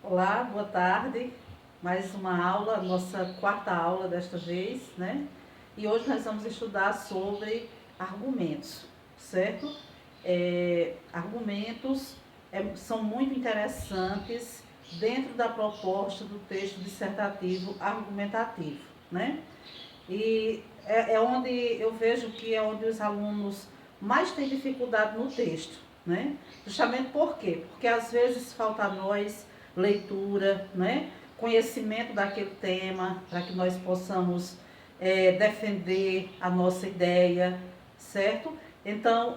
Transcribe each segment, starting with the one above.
Olá, boa tarde. Mais uma aula, nossa quarta aula desta vez, né? E hoje nós vamos estudar sobre argumentos, certo? Argumentos são muito interessantes dentro da proposta do texto dissertativo argumentativo, né? E é onde eu vejo que é onde os alunos mais têm dificuldade no texto, né? Justamente por quê? Porque às vezes falta a nós leitura, né? Conhecimento daquele tema, para que nós possamos defender a nossa ideia, certo? Então,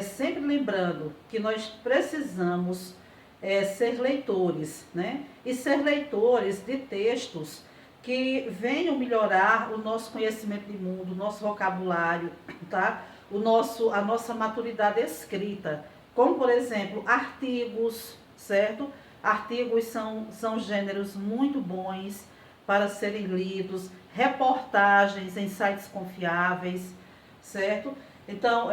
sempre lembrando que nós precisamos ser leitores, né? E ser leitores de textos que venham melhorar o nosso conhecimento de mundo, o nosso vocabulário, tá? A nossa maturidade escrita, como por exemplo, artigos, certo? Artigos são gêneros muito bons para serem lidos, reportagens em sites confiáveis, certo? Então,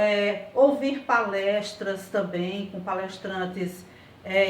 ouvir palestras também, com palestrantes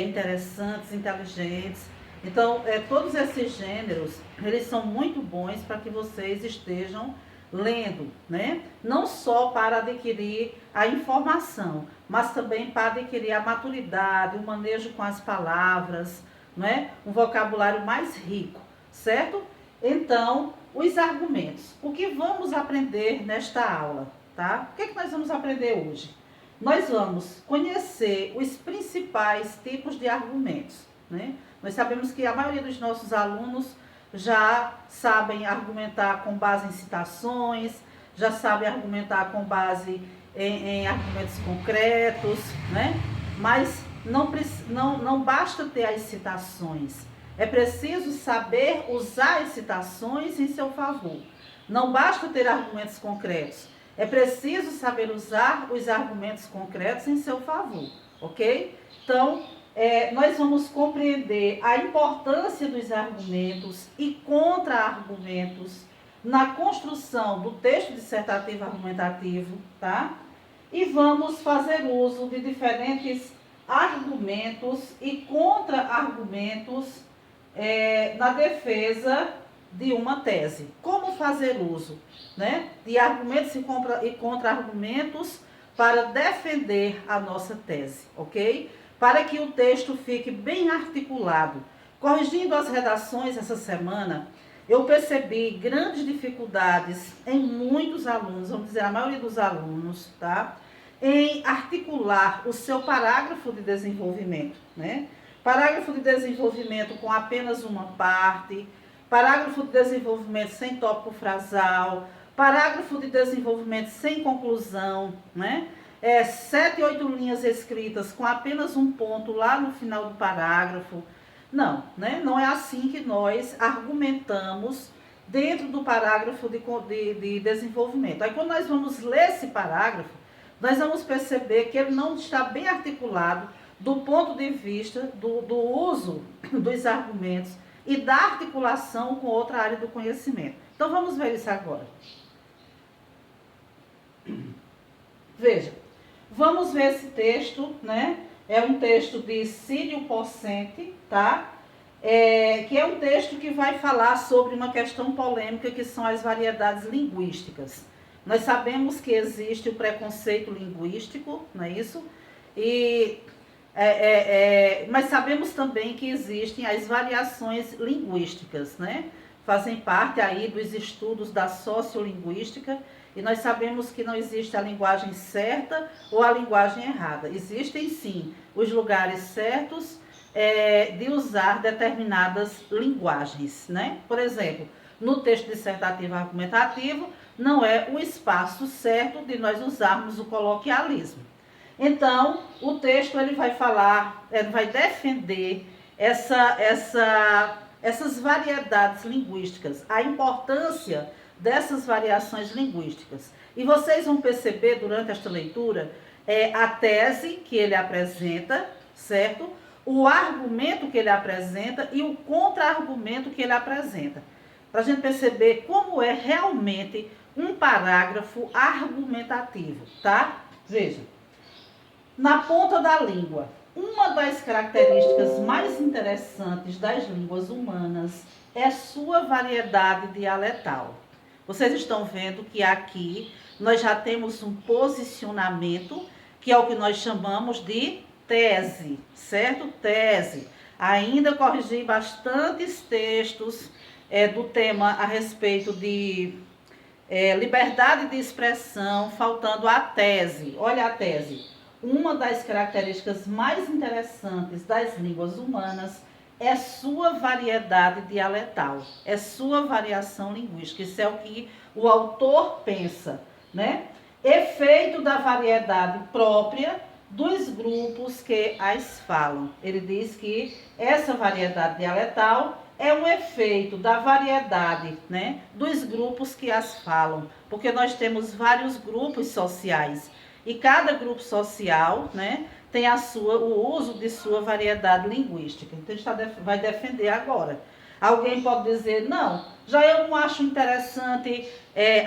interessantes, inteligentes. Então, todos esses gêneros, eles são muito bons para que vocês estejam lendo, né? Não só para adquirir a informação, mas também para adquirir a maturidade, o manejo com as palavras, né? Um vocabulário mais rico, certo? Então, os argumentos. O que vamos aprender nesta aula, tá? O que nós vamos aprender hoje? Nós vamos conhecer os principais tipos de argumentos, né? Nós sabemos que a maioria dos nossos alunos já sabem argumentar com base em citações, já sabem argumentar com base em argumentos concretos, né? Mas não basta ter as citações, é preciso saber usar as citações em seu favor. Não basta ter argumentos concretos, é preciso saber usar os argumentos concretos em seu favor, ok? Então, nós vamos compreender a importância dos argumentos e contra-argumentos na construção do texto dissertativo argumentativo, tá? E vamos fazer uso de diferentes argumentos e contra-argumentos na defesa de uma tese. Como fazer uso, né, de argumentos e contra-argumentos para defender a nossa tese, ok? Para que o texto fique bem articulado. Corrigindo as redações essa semana, eu percebi grandes dificuldades em muitos alunos, vamos dizer, a maioria dos alunos, tá? Em articular o seu parágrafo de desenvolvimento, né? Parágrafo de desenvolvimento com apenas uma parte, parágrafo de desenvolvimento sem tópico frasal, parágrafo de desenvolvimento sem conclusão, né? 7, 8 linhas escritas com apenas um ponto lá no final do parágrafo. Não, né? Não é assim que nós argumentamos dentro do parágrafo de desenvolvimento. Aí quando nós vamos ler esse parágrafo, nós vamos perceber que ele não está bem articulado do ponto de vista do uso dos argumentos e da articulação com outra área do conhecimento. Então vamos ver isso agora. Veja, vamos ver esse texto, né? É um texto de Círio Pocente, tá? Que é um texto que vai falar sobre uma questão polêmica que são as variedades linguísticas. Nós sabemos que existe o preconceito linguístico, não é isso? Mas sabemos também que existem as variações linguísticas, né? Fazem parte aí dos estudos da sociolinguística, e nós sabemos que não existe a linguagem certa ou a linguagem errada. Existem sim os lugares certos de usar determinadas linguagens, né? Por exemplo, no texto dissertativo argumentativo, não é o espaço certo de nós usarmos o coloquialismo. Então, o texto ele vai falar, ele vai defender essas variedades linguísticas, a importância dessas variações linguísticas. E vocês vão perceber durante esta leitura a tese que ele apresenta, certo? O argumento que ele apresenta e o contra-argumento que ele apresenta. Para a gente perceber como é realmente um parágrafo argumentativo, tá? Veja. Na ponta da língua, uma das características mais interessantes das línguas humanas é sua variedade dialetal. Vocês estão vendo que aqui nós já temos um posicionamento, que é o que nós chamamos de tese, certo? Tese. Ainda corrigi bastantes textos do tema a respeito de liberdade de expressão, faltando a tese. Olha a tese. Uma das características mais interessantes das línguas humanas é sua variedade dialetal, é sua variação linguística. Isso é o que o autor pensa, né? Efeito da variedade própria dos grupos que as falam. Ele diz que essa variedade dialetal é um efeito da variedade, né, dos grupos que as falam, porque nós temos vários grupos sociais e cada grupo social, né, tem o uso de sua variedade linguística. Então, a gente vai defender agora. Alguém pode dizer, não, já eu não acho interessante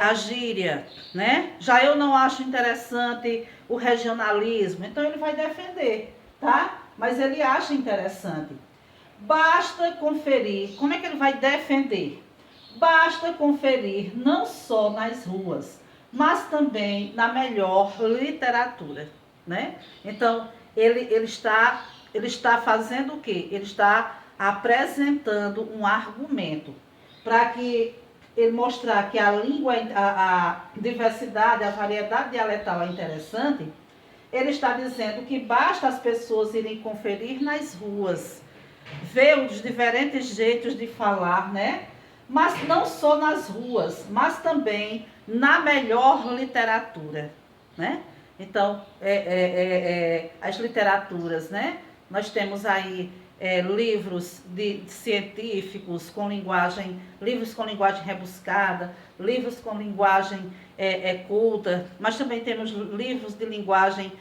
a gíria, né? Já eu não acho interessante o regionalismo. Então, ele vai defender, tá? Mas ele acha interessante. Basta conferir. Como é que ele vai defender? Basta conferir não só nas ruas, mas também na melhor literatura, né? Então, ele está fazendo o quê? Ele está apresentando um argumento para que ele mostrar que a língua, a diversidade, a variedade dialetal é interessante. Ele está dizendo que basta as pessoas irem conferir nas ruas, ver os diferentes jeitos de falar, né? Mas não só nas ruas, mas também na melhor literatura, né? Então, as literaturas, né? Nós temos aí livros de científicos com linguagem, livros com linguagem rebuscada, livros com linguagem culta, mas também temos livros de linguagem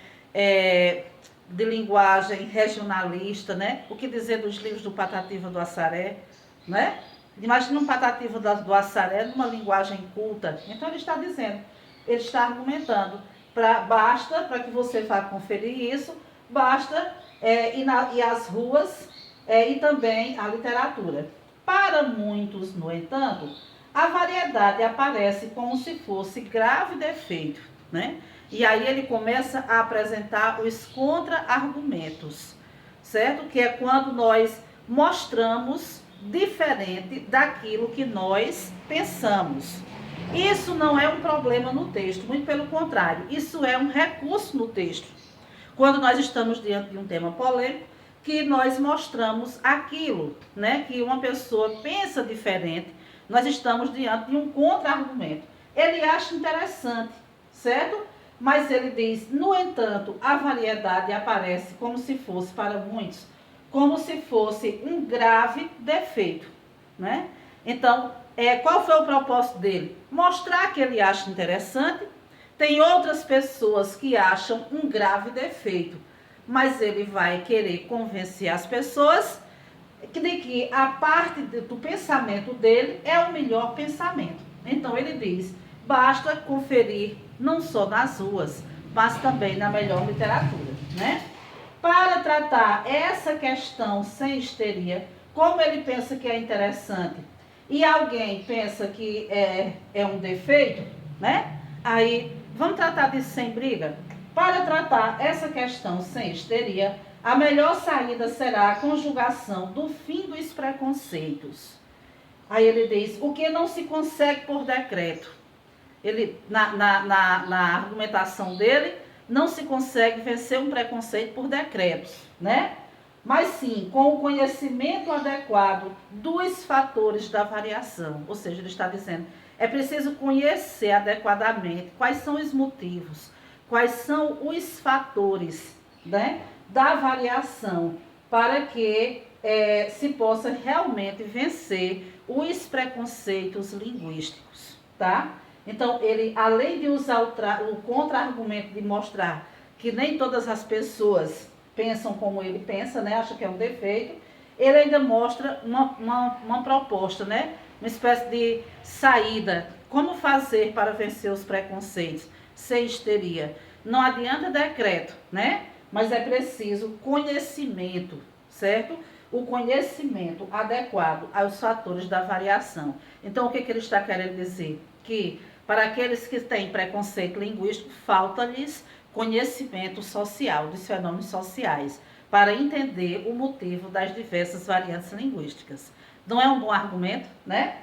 regionalista, né? O que dizer dos livros do Patativa do Assaré, né? Imagina um Patativa do Assaré numa linguagem culta. Então ele está dizendo, ele está argumentando, basta, para que você vá conferir isso, basta ir às ruas e também a literatura. Para muitos, no entanto, a variedade aparece como se fosse grave defeito, né? E aí ele começa a apresentar os contra-argumentos, certo? Que é quando nós mostramos diferente daquilo que nós pensamos. Isso não é um problema no texto, muito pelo contrário, isso é um recurso no texto. Quando nós estamos diante de um tema polêmico, que nós mostramos aquilo, né, que uma pessoa pensa diferente, nós estamos diante de um contra-argumento. Ele acha interessante, certo? Mas ele diz, no entanto, a variedade aparece como se fosse para muitos, como se fosse um grave defeito, né? Então, qual foi o propósito dele? Mostrar que ele acha interessante. Tem outras pessoas que acham um grave defeito, mas ele vai querer convencer as pessoas de que a parte do pensamento dele é o melhor pensamento. Então ele diz, basta conferir não só nas ruas, mas também na melhor literatura, né? Para tratar essa questão sem histeria, como ele pensa que é interessante e alguém pensa que é um defeito, né? Aí, vamos tratar disso sem briga? Para tratar essa questão sem histeria, a melhor saída será a conjugação do fim dos preconceitos. Aí ele diz, o que não se consegue por decreto. Ele, na argumentação dele, não se consegue vencer um preconceito por decretos, né? Mas sim, com o conhecimento adequado dos fatores da variação. Ou seja, ele está dizendo, é preciso conhecer adequadamente quais são os motivos, quais são os fatores, né, da variação, para que se possa realmente vencer os preconceitos linguísticos, tá? Então, ele, além de usar o contra-argumento de mostrar que nem todas as pessoas pensam como ele pensa, né? Acha que é um defeito, ele ainda mostra uma proposta, né? Uma espécie de saída. Como fazer para vencer os preconceitos sem histeria? Não adianta decreto, né? mas é preciso conhecimento, certo? O conhecimento adequado aos fatores da variação. Então, o que ele está querendo dizer? Que para aqueles que têm preconceito linguístico, falta-lhes conhecimento social, dos fenômenos sociais, para entender o motivo das diversas variantes linguísticas. Não é um bom argumento, né?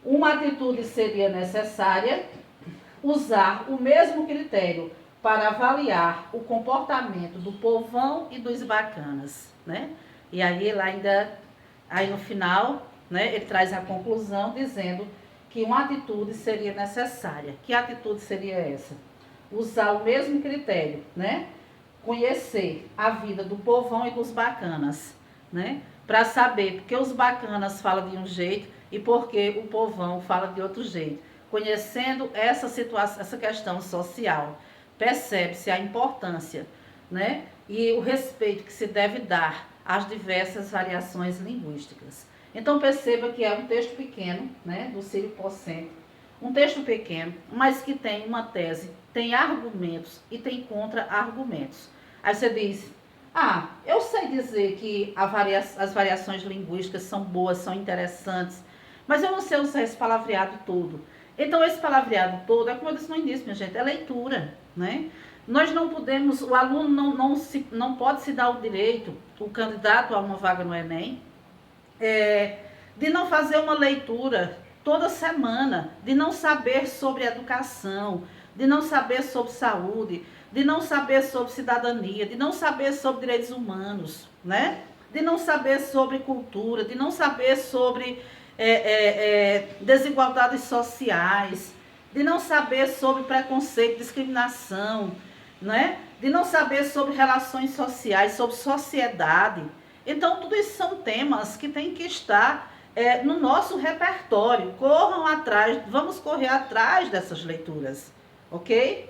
Uma atitude seria necessária usar o mesmo critério para avaliar o comportamento do povão e dos bacanas, né? E aí ele aí no final, né, ele traz a conclusão dizendo que uma atitude seria necessária. Que atitude seria essa? Usar o mesmo critério, né? Conhecer a vida do povão e dos bacanas, né? Para saber porque os bacanas falam de um jeito e porque o povão fala de outro jeito. Conhecendo essa situação, essa questão social, percebe-se a importância, né? E o respeito que se deve dar às diversas variações linguísticas. Então perceba que é um texto pequeno, né, do Círio Pocente, um texto pequeno, mas que tem uma tese, tem argumentos e tem contra-argumentos. Aí você diz, eu sei dizer que as variações linguísticas são boas, são interessantes, mas eu não sei usar esse palavreado todo. Então esse palavreado todo, é como eu disse no início, minha gente, é leitura, né? Nós não podemos, o aluno não pode se dar o direito, o candidato a uma vaga no Enem, de não fazer uma leitura toda semana, de não saber sobre educação, de não saber sobre saúde, de não saber sobre cidadania, de não saber sobre direitos humanos, né? De não saber sobre cultura, de não saber sobre desigualdades sociais, de não saber sobre preconceito, discriminação, né? De não saber sobre relações sociais, sobre sociedade. Então, tudo isso são temas que têm que estar no nosso repertório. Corram atrás, vamos correr atrás dessas leituras, ok?